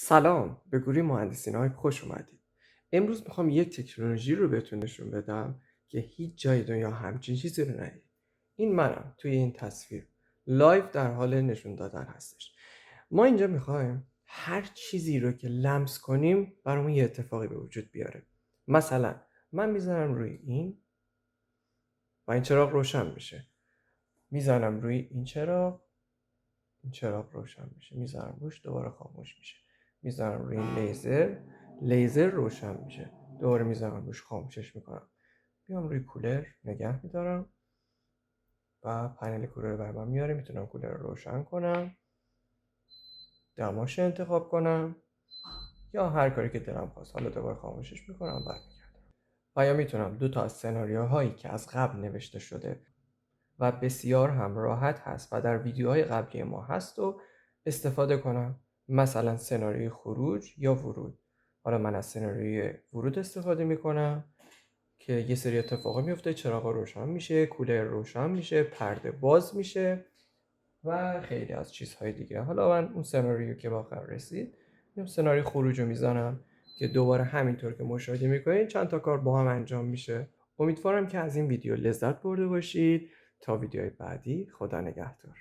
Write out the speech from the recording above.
سلام، به گروه مهندسین‌های خوش اومدید. امروز میخوام یک تکنولوژی رو بهتون نشون بدم که هیچ جای دنیا همچین چیزی رو ندید. این منم توی این تصویر لایو در حال نشون دادن هستش. ما اینجا میخوایم هر چیزی رو که لمس کنیم برامون یه اتفاقی به وجود بیاره. مثلا من میذارم روی این و این چراغ روشن میشه. میزنم روی این چراغ روشن میشه. میذارم روش دوباره خاموش میشه. میذارم روی این لیزر روشن میشه. دوباره میذارم روش خاموشش میکنم. میام روی کولر نگه میدارم و پنل کولر رو برام میاره. میتونم کولر رو روشن کنم، دماش انتخاب کنم یا هر کاری که دلم خواست. حالا دوباره خاموشش میکنم برمیگردم. و یا میتونم دو تا از سناریوهایی که از قبل نوشته شده و بسیار هم راحت هست و در ویدیوهای قبلی ما هست و استفاده کنم. مثلا سناریوی خروج یا ورود. حالا من از سناریوی ورود استفاده میکنم که یه سری اتفاقا میفته، چراغا روشن میشه، کولر روشن میشه، پرده باز میشه و خیلی از چیزهای دیگه. حالا من اون سناریو که با آخر رسید میام سناریوی خروج رو میزنم که دوباره همینطور که مشاهده میکنید چند تا کار با هم انجام میشه. امیدوارم که از این ویدیو لذت برده باشید. تا ویدیوهای بعدی، خدا نگهدار.